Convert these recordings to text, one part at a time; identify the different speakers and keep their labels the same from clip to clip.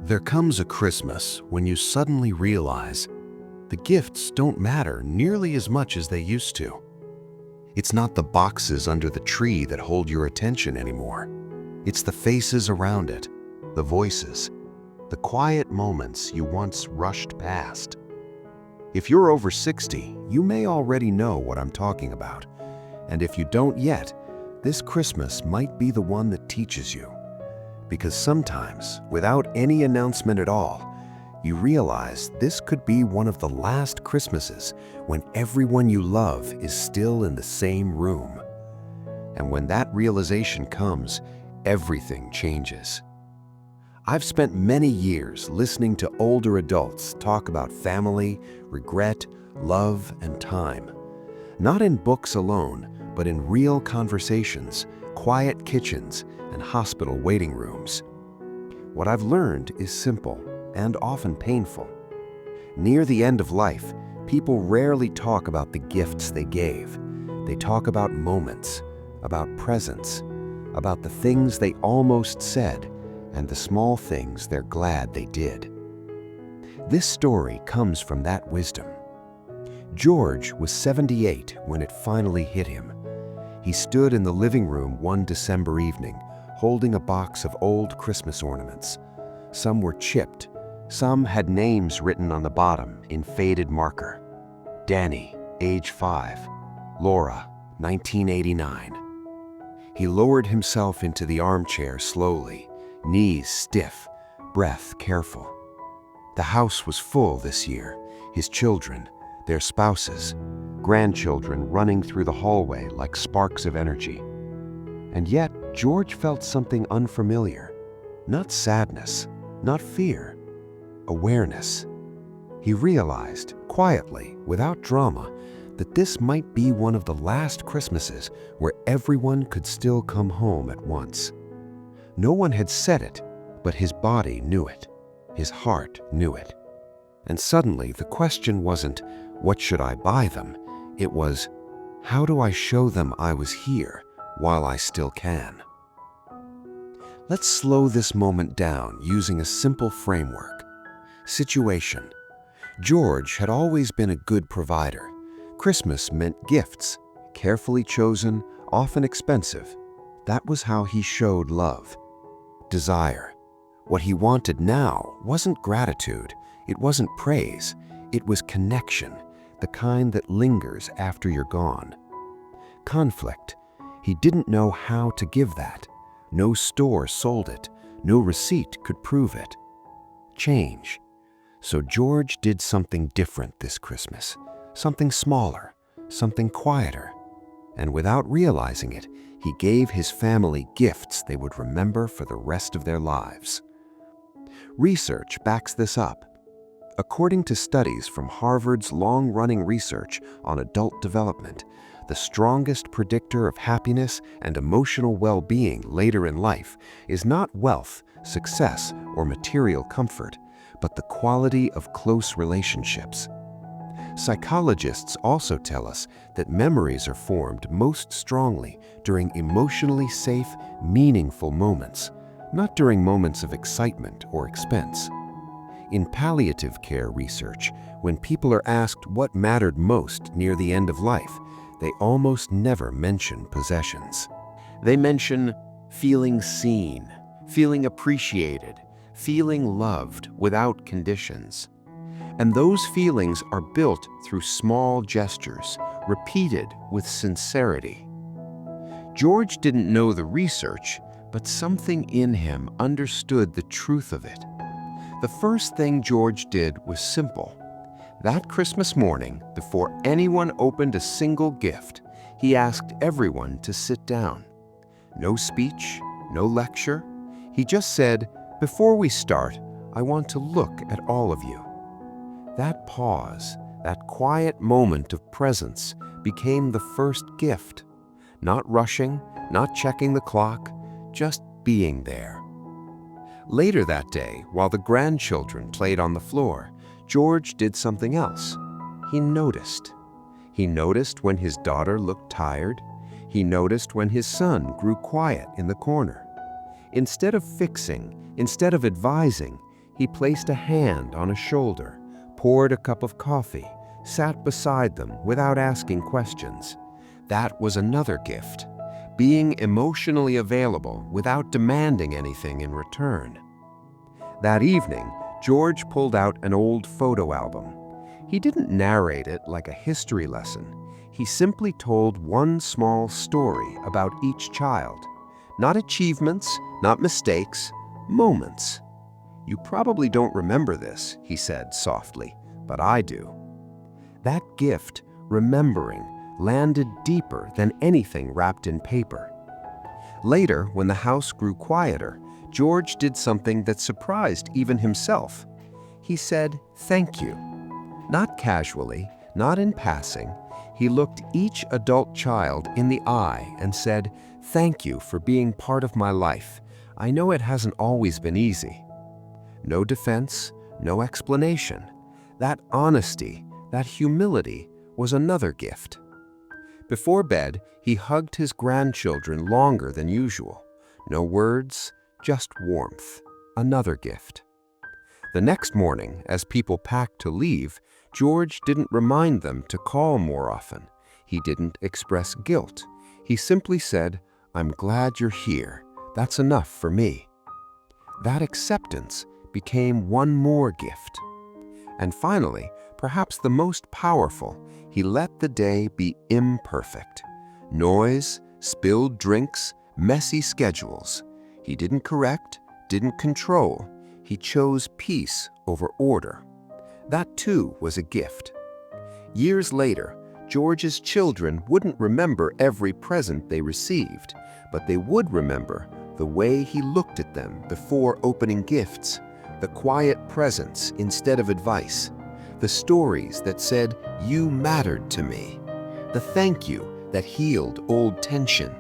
Speaker 1: There comes a Christmas when you suddenly realize the gifts don't matter nearly as much as they used to. It's not the boxes under the tree that hold your attention anymore. It's the faces around it, the voices, the quiet moments you once rushed past. If you're over 60, you may already know what I'm talking about. And if you don't yet, this Christmas might be the one that teaches you. Because sometimes, without any announcement at all, you realize this could be one of the last Christmases when everyone you love is still in the same room. And when that realization comes, everything changes. I've spent many years listening to older adults talk about family, regret, love, and time. Not in books alone, but in real conversations, quiet kitchens, and hospital waiting rooms. What I've learned is simple and often painful. Near the end of life, people rarely talk about the gifts they gave. They talk about moments, about presents, about the things they almost said, and the small things they're glad they did. This story comes from that wisdom. George was 78 when it finally hit him. He stood in the living room one December evening, holding a box of old Christmas ornaments. Some were chipped, some had names written on the bottom in faded marker. Danny, age 5. Laura, 1989. He lowered himself into the armchair slowly, knees stiff, breath careful. The house was full this year, his children, their spouses, grandchildren running through the hallway like sparks of energy. And yet, George felt something unfamiliar. Not sadness, not fear, awareness. He realized, quietly, without drama, that this might be one of the last Christmases where everyone could still come home at once. No one had said it, but his body knew it. His heart knew it. And suddenly, the question wasn't, what should I buy them? It was, how do I show them I was here while I still can? Let's slow this moment down using a simple framework. Situation. George had always been a good provider. Christmas meant gifts, carefully chosen, often expensive. That was how he showed love. Desire. What he wanted now wasn't gratitude, it wasn't praise, it was connection, the kind that lingers after you're gone. Conflict. He didn't know how to give that. No store sold it. No receipt could prove it. Change. So George did something different this Christmas. Something smaller, something quieter. And without realizing it, he gave his family gifts they would remember for the rest of their lives. Research backs this up. According to studies from Harvard's long-running research on adult development, the strongest predictor of happiness and emotional well-being later in life is not wealth, success, or material comfort, but the quality of close relationships. Psychologists also tell us that memories are formed most strongly during emotionally safe, meaningful moments, not during moments of excitement or expense. In palliative care research, when people are asked what mattered most near the end of life, they almost never mention possessions. They mention feeling seen, feeling appreciated, feeling loved without conditions. And those feelings are built through small gestures, repeated with sincerity. George didn't know the research, but something in him understood the truth of it. The first thing George did was simple. That Christmas morning, before anyone opened a single gift, he asked everyone to sit down. No speech, no lecture. He just said, "Before we start, I want to look at all of you." That pause, that quiet moment of presence, became the first gift. Not rushing, not checking the clock, just being there. Later that day, while the grandchildren played on the floor, George did something else. He noticed. He noticed when his daughter looked tired. He noticed when his son grew quiet in the corner. Instead of fixing, instead of advising,
Speaker 2: He placed a hand on a shoulder, poured a cup of coffee, sat beside them without asking questions. That was another gift, being emotionally available without demanding anything in return. That evening, George pulled out an old photo album. He didn't narrate it like a history lesson. He simply told one small story about each child. Not achievements, not mistakes, moments. "You probably don't remember this," he said softly, "but I do." That gift, remembering, landed deeper than anything wrapped in paper. Later, when the house grew quieter, George did something that surprised even himself. He said, "Thank you." Not casually, not in passing. He looked each adult child in the eye and said, "Thank you for being part of my life. I know it hasn't always been easy." No defense, no explanation. That honesty, that humility was another gift. Before bed, he hugged his grandchildren longer than usual. No words, just warmth. Another gift. The next morning, as people packed to leave, George didn't remind them to call more often. He didn't express guilt. He simply said, "I'm glad you're here. That's enough for me." That acceptance became one more gift. And finally, perhaps the most powerful, he let the day be imperfect. Noise, spilled drinks, messy schedules. He didn't correct, didn't control. He chose peace over order. That too was a gift. Years later, George's children wouldn't remember every present they received, but they would remember the way he looked at them before opening gifts, the quiet presence instead of advice, the stories that said, "You mattered to me," the thank you that healed old tension,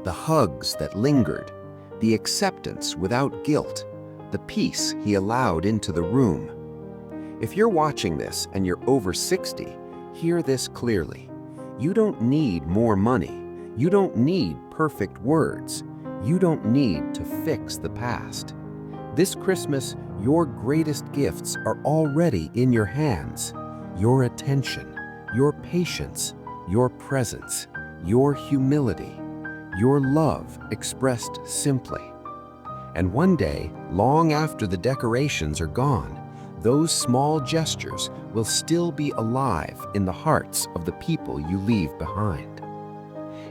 Speaker 2: the hugs that lingered, the acceptance without guilt, the peace he allowed into the room. If you're watching this and you're over 60, hear this clearly. You don't need more money. You don't need perfect words. You don't need to fix the past. This Christmas, your greatest gifts are already in your hands. Your attention, your patience, your presence, your humility, your love expressed simply. And one day, long after the decorations are gone, those small gestures will still be alive in the hearts of the people you leave behind.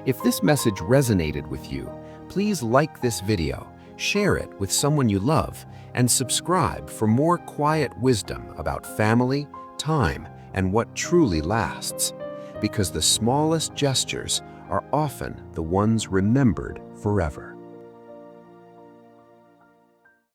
Speaker 2: If this message resonated with you, please like this video, share it with someone you love, and subscribe for more quiet wisdom about family, time, and what truly lasts. Because the smallest gestures are often the ones remembered forever.